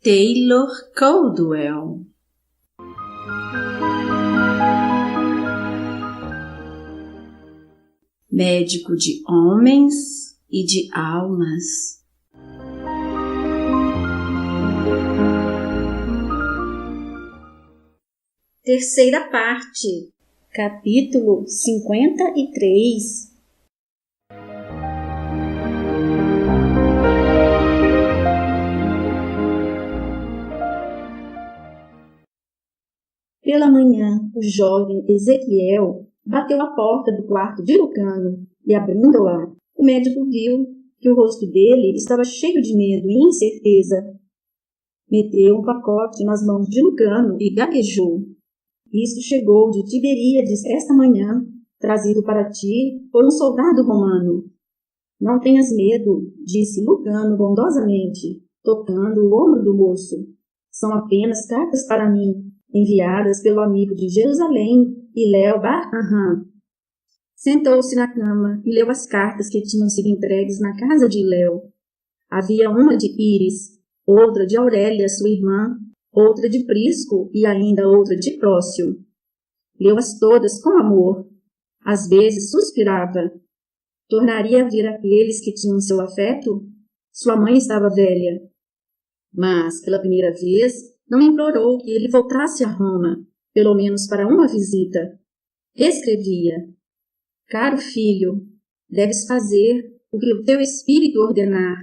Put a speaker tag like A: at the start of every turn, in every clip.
A: Taylor Caldwell. Médico de homens e de almas.
B: Terceira parte, capítulo 53. Pela manhã, o jovem Ezequiel bateu à porta do quarto de Lucano e, abrindo-a, o médico viu que o rosto dele estava cheio de medo e incerteza. Meteu um pacote nas mãos de Lucano e gaguejou. Isto chegou de Tiberíades esta manhã, trazido para ti por um soldado romano. Não tenhas medo, disse Lucano bondosamente, tocando o ombro do moço. São apenas cartas para mim, enviadas pelo amigo de Jerusalém, Hilel Bar-Aham. Sentou-se na cama e leu as cartas que tinham sido entregues na casa de Hilel. Havia uma de Íris, outra de Aurélia, sua irmã, outra de Prisco e ainda outra de Prócio. Leu-as todas com amor. Às vezes suspirava. Tornaria a ver aqueles que tinham seu afeto? Sua mãe estava velha. Mas, pela primeira vez, não implorou que ele voltasse a Roma, pelo menos para uma visita. Escrevia: Caro filho, deves fazer o que o teu espírito ordenar,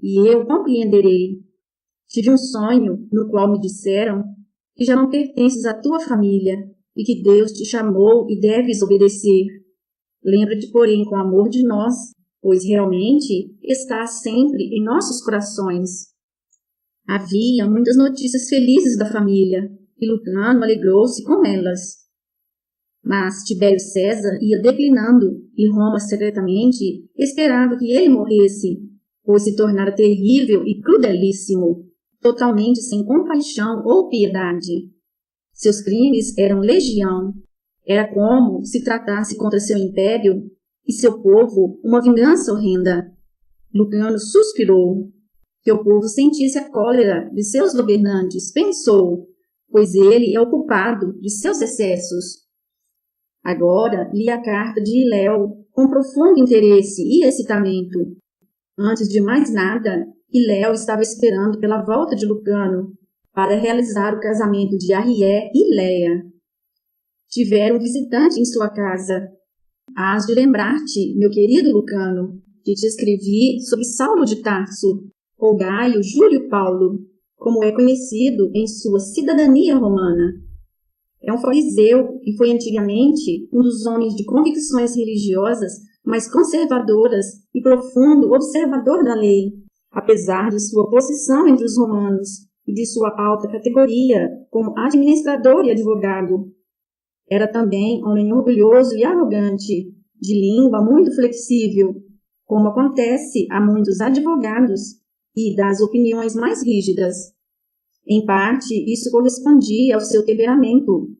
B: e eu compreenderei. Tive um sonho no qual me disseram que já não pertences à tua família e que Deus te chamou e deves obedecer. Lembra-te, porém, com amor de nós, pois realmente estás sempre em nossos corações. Havia muitas notícias felizes da família, e Lucano alegrou-se com elas. Mas Tibério César ia declinando, e Roma secretamente esperava que ele morresse, pois se tornara terrível e crudelíssimo, totalmente sem compaixão ou piedade. Seus crimes eram legião. Era como se tratasse contra seu império e seu povo uma vingança horrenda. Lucano suspirou. Que o povo sentisse a cólera de seus governantes, pensou, pois ele é o culpado de seus excessos. Agora li a carta de Hilel com profundo interesse e excitamento. Antes de mais nada, Hilel estava esperando pela volta de Lucano para realizar o casamento de Arrié e Leia. Tiveram um visitante em sua casa. Hás de lembrar-te, meu querido Lucano, que te escrevi sobre Saulo de Tarso, ou Gaio Júlio Paulo, como é conhecido em sua cidadania romana. É um fariseu e foi antigamente um dos homens de convicções religiosas mais conservadoras e profundo observador da lei, apesar de sua posição entre os romanos e de sua alta categoria como administrador e advogado. Era também homem orgulhoso e arrogante, de língua muito flexível, como acontece a muitos advogados, e das opiniões mais rígidas. Em parte, isso correspondia ao seu temperamento.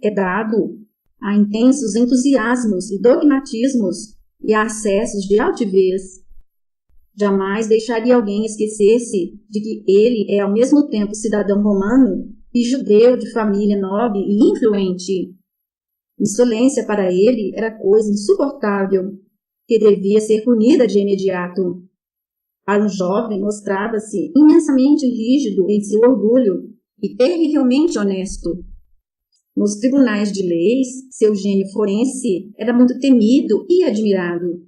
B: É dado a intensos entusiasmos e dogmatismos e a acessos de altivez. Jamais deixaria alguém esquecer-se de que ele é ao mesmo tempo cidadão romano e judeu de família nobre e influente. Insolência para ele era coisa insuportável, que devia ser punida de imediato. Para um jovem mostrava-se imensamente rígido em seu orgulho e terrivelmente honesto. Nos tribunais de leis, seu gênio forense era muito temido e admirado.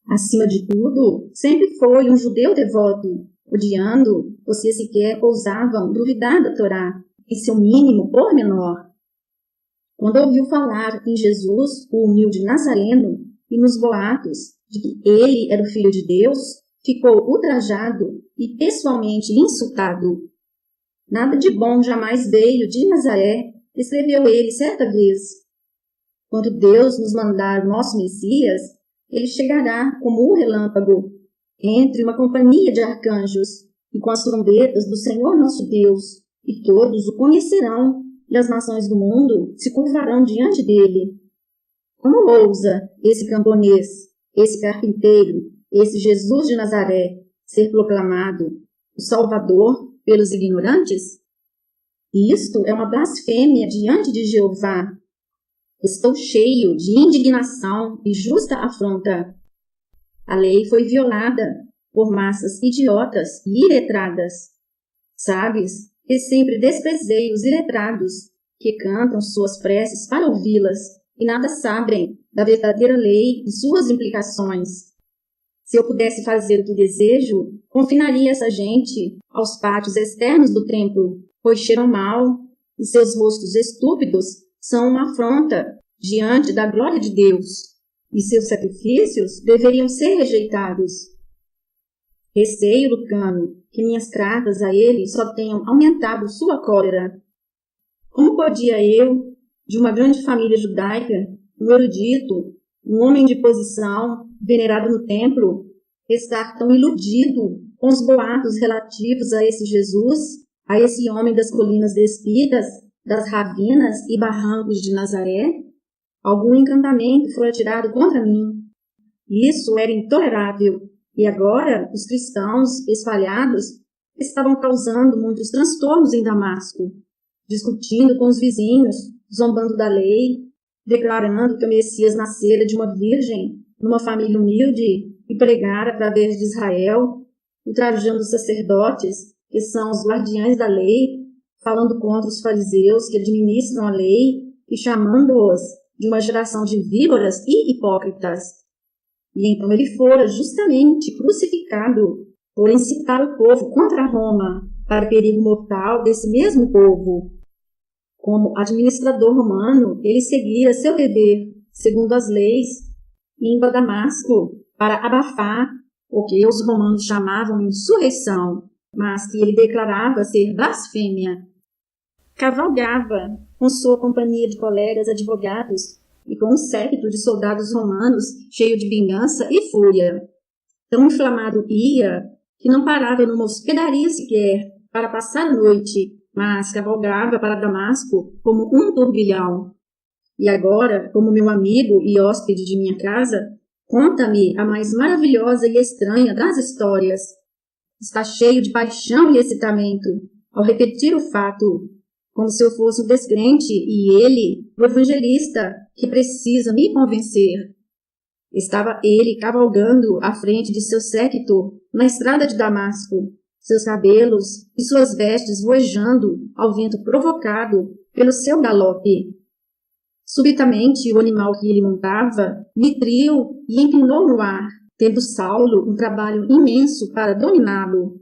B: Acima de tudo, sempre foi um judeu devoto, odiando os que sequer ousavam duvidar da Torá, em seu mínimo pormenor. Quando ouviu falar em Jesus, o humilde Nazareno, e nos boatos de que ele era o Filho de Deus, ficou ultrajado e pessoalmente insultado. Nada de bom jamais veio de Nazaré, escreveu ele certa vez. Quando Deus nos mandar o nosso Messias, ele chegará como um relâmpago, entre uma companhia de arcanjos, e com as trombetas do Senhor nosso Deus, e todos o conhecerão, e as nações do mundo se curvarão diante dele. Como ousa esse camponês, esse carpinteiro, esse Jesus de Nazaré, ser proclamado, o Salvador pelos ignorantes? Isto é uma blasfêmia diante de Jeová. Estou cheio de indignação e justa afronta. A lei foi violada por massas idiotas e iletradas. Sabes que sempre desprezei os iletrados, que cantam suas preces para ouvi-las e nada sabem da verdadeira lei e suas implicações. Se eu pudesse fazer o que desejo, confinaria essa gente aos pátios externos do templo, pois cheiram mal e seus rostos estúpidos são uma afronta diante da glória de Deus, e seus sacrifícios deveriam ser rejeitados. Receio, Lucano, que minhas cartas a ele só tenham aumentado sua cólera. Como podia eu, de uma grande família judaica, um erudito, um homem de posição, venerado no templo, estar tão iludido com os boatos relativos a esse Jesus, a esse homem das colinas despidas, das ravinas e barrancos de Nazaré? Algum encantamento foi atirado contra mim. Isso era intolerável, e agora os cristãos espalhados estavam causando muitos transtornos em Damasco, discutindo com os vizinhos, zombando da lei, declarando que o Messias nascera de uma virgem, numa família humilde, e pregara através de Israel, ultrajando os sacerdotes, que são os guardiães da lei, falando contra os fariseus que administram a lei e chamando-os de uma geração de víboras e hipócritas. E então ele fora justamente crucificado por incitar o povo contra Roma, para perigo mortal desse mesmo povo. Como administrador romano, ele seguia seu dever, segundo as leis, indo a Damasco para abafar o que os romanos chamavam insurreição, mas que ele declarava ser blasfêmia. Cavalgava com sua companhia de colegas advogados e com um séquito de soldados romanos cheio de vingança e fúria. Tão inflamado ia que não parava numa hospedaria sequer para passar a noite, mas cavalgava para Damasco como um turbilhão. E agora, como meu amigo e hóspede de minha casa, conta-me a mais maravilhosa e estranha das histórias. Está cheio de paixão e excitamento ao repetir o fato, como se eu fosse o descrente e ele, o evangelista, que precisa me convencer. Estava ele cavalgando à frente de seu séquito na estrada de Damasco, seus cabelos e suas vestes voejando ao vento provocado pelo seu galope. Subitamente, o animal que ele montava nitriu e inclinou no ar, tendo Saulo um trabalho imenso para dominá-lo.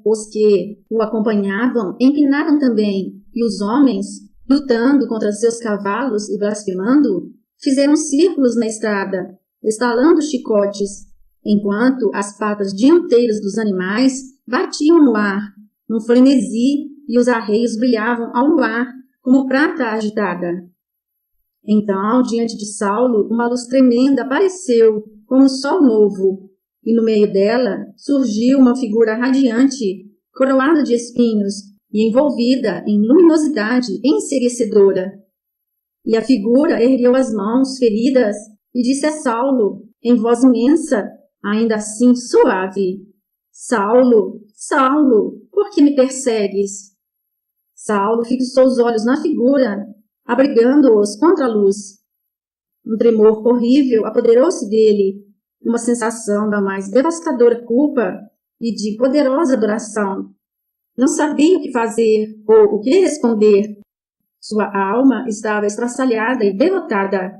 B: Os que o acompanhavam inclinaram também, e os homens, lutando contra seus cavalos e blasfemando, fizeram círculos na estrada, estalando chicotes, enquanto as patas dianteiras dos animais batiam no ar, num frenesi, e os arreios brilhavam ao luar como prata agitada. Então, diante de Saulo, uma luz tremenda apareceu, como um sol novo, e no meio dela surgiu uma figura radiante, coroada de espinhos e envolvida em luminosidade enseguecedora. E a figura ergueu as mãos feridas e disse a Saulo, em voz imensa, ainda assim suave: Saulo, Saulo, por que me persegues? Saulo fixou os olhos na figura, abrigando-os contra a luz. Um tremor horrível apoderou-se dele, uma sensação da mais devastadora culpa e de poderosa adoração. Não sabia o que fazer ou o que responder. Sua alma estava estraçalhada e derrotada.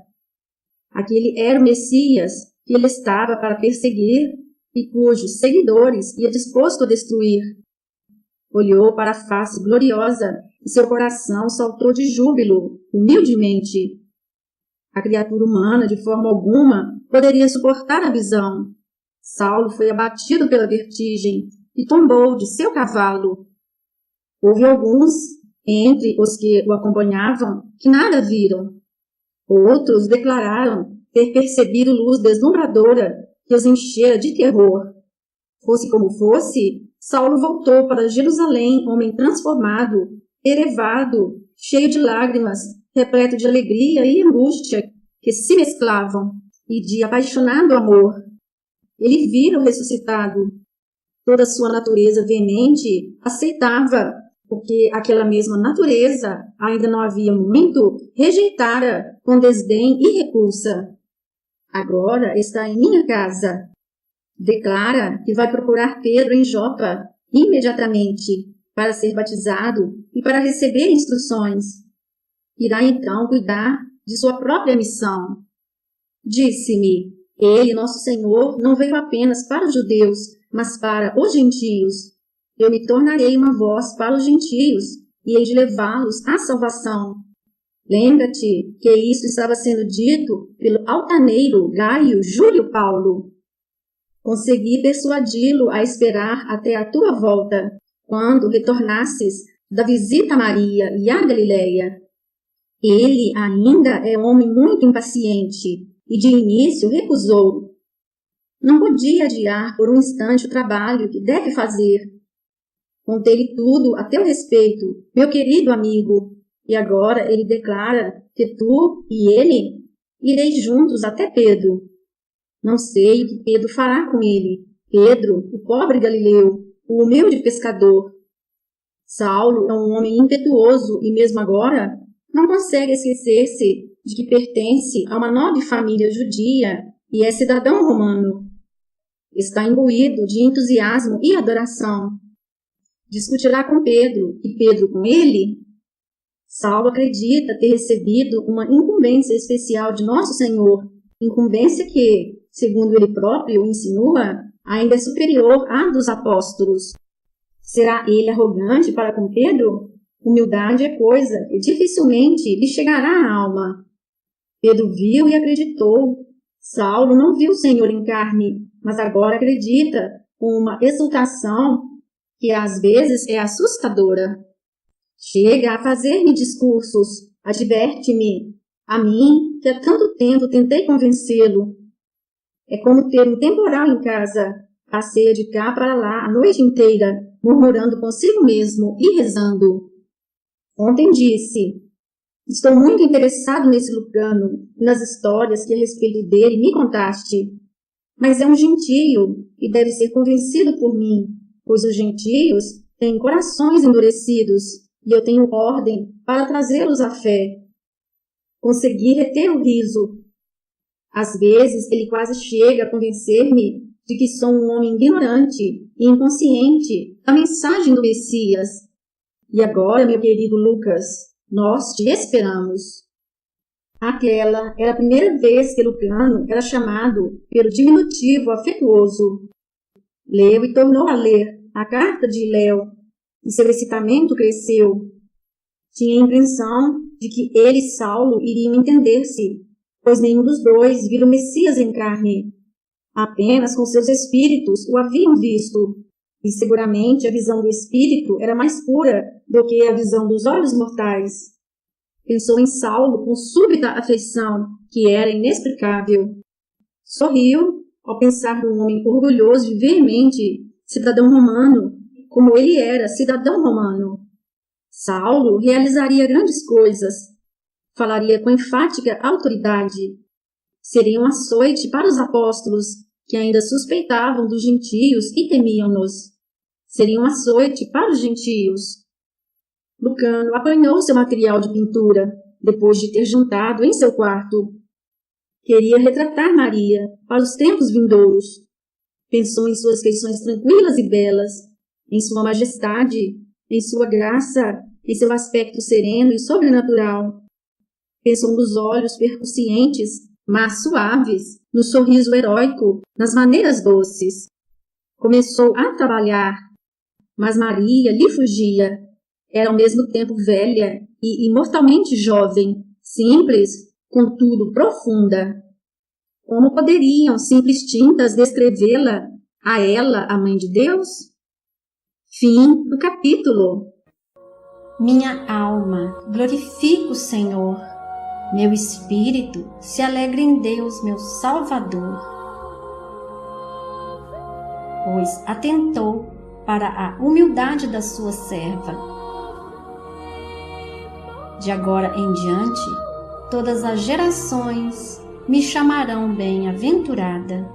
B: Aquele era o Messias que ele estava para perseguir e cujos seguidores ia disposto a destruir. Olhou para a face gloriosa e seu coração saltou de júbilo, humildemente. A criatura humana, de forma alguma, poderia suportar a visão. Saulo foi abatido pela vertigem e tombou de seu cavalo. Houve alguns, entre os que o acompanhavam, que nada viram. Outros declararam ter percebido luz deslumbradora que os enchera de terror. Fosse como fosse, Saulo voltou para Jerusalém, homem transformado, elevado, cheio de lágrimas, repleto de alegria e angústia que se mesclavam, e de apaixonado amor. Ele vira o ressuscitado. Toda sua natureza veemente aceitava, porque aquela mesma natureza, ainda não havia muito, rejeitara com desdém e repulsa. Agora está em minha casa. Declara que vai procurar Pedro em Jopa imediatamente para ser batizado e para receber instruções. Irá então cuidar de sua própria missão. Disse-me, ele, nosso Senhor, não veio apenas para os judeus, mas para os gentios. Eu me tornarei uma voz para os gentios e hei de levá-los à salvação. Lembra-te que isso estava sendo dito pelo altaneiro Gaio Júlio Paulo. Consegui persuadi-lo a esperar até a tua volta, quando retornasses da visita a Maria e a Galileia. Ele ainda é homem muito impaciente e de início recusou. Não podia adiar por um instante o trabalho que deve fazer. Contei-lhe tudo a teu respeito, meu querido amigo, e agora ele declara que tu e ele ireis juntos até Pedro. Não sei o que Pedro fará com ele. Pedro, o pobre Galileu, o humilde pescador. Saulo é um homem impetuoso e mesmo agora não consegue esquecer-se de que pertence a uma nobre família judia e é cidadão romano. Está imbuído de entusiasmo e adoração. Discutirá com Pedro e Pedro com ele? Saulo acredita ter recebido uma incumbência especial de Nosso Senhor, incumbência que, segundo ele próprio insinua, ainda é superior à dos apóstolos. Será ele arrogante para com Pedro? Humildade é coisa que dificilmente lhe chegará à alma. Pedro viu e acreditou. Saulo não viu o Senhor em carne, mas agora acredita com uma exultação que às vezes é assustadora. Chega a fazer-me discursos, adverte-me, a mim, que há tanto tempo tentei convencê-lo. É como ter um temporal em casa, passeia de cá para lá a noite inteira, murmurando consigo mesmo e rezando. Ontem disse, estou muito interessado nesse Lucano e nas histórias que a respeito dele me contaste. Mas é um gentio e deve ser convencido por mim, pois os gentios têm corações endurecidos e eu tenho ordem para trazê-los à fé. Consegui reter o riso. Às vezes ele quase chega a convencer-me de que sou um homem ignorante e inconsciente da mensagem do Messias. E agora, meu querido Lucas, nós te esperamos. Aquela era a primeira vez que Lucano era chamado pelo diminutivo afetuoso. Leu e tornou a ler a carta de Léo, e seu excitamento cresceu. Tinha a impressão de que ele e Saulo iriam entender-se, pois nenhum dos dois vira o Messias em carne. Apenas com seus espíritos o haviam visto, e seguramente a visão do espírito era mais pura do que a visão dos olhos mortais. Pensou em Saulo com súbita afeição, que era inexplicável. Sorriu ao pensar num homem orgulhoso e veemente, cidadão romano, como ele era cidadão romano. Saulo realizaria grandes coisas, falaria com enfática autoridade. Seria um açoite para os apóstolos, que ainda suspeitavam dos gentios e temiam-nos. Seria um açoite para os gentios. Lucano apanhou seu material de pintura, depois de ter juntado em seu quarto. Queria retratar Maria para os tempos vindouros. Pensou em suas feições tranquilas e belas, em sua majestade, em sua graça, em seu aspecto sereno e sobrenatural. Pensou nos olhos percussientes, mas suaves, no sorriso heróico, nas maneiras doces. Começou a trabalhar, mas Maria lhe fugia. Era ao mesmo tempo velha e imortalmente jovem, simples, contudo profunda. Como poderiam simples tintas descrevê-la, a ela, a Mãe de Deus? Fim do capítulo.
A: Minha alma glorifica o Senhor. Meu espírito se alegra em Deus, meu Salvador, pois atentou para a humildade da sua serva. De agora em diante, todas as gerações me chamarão bem-aventurada.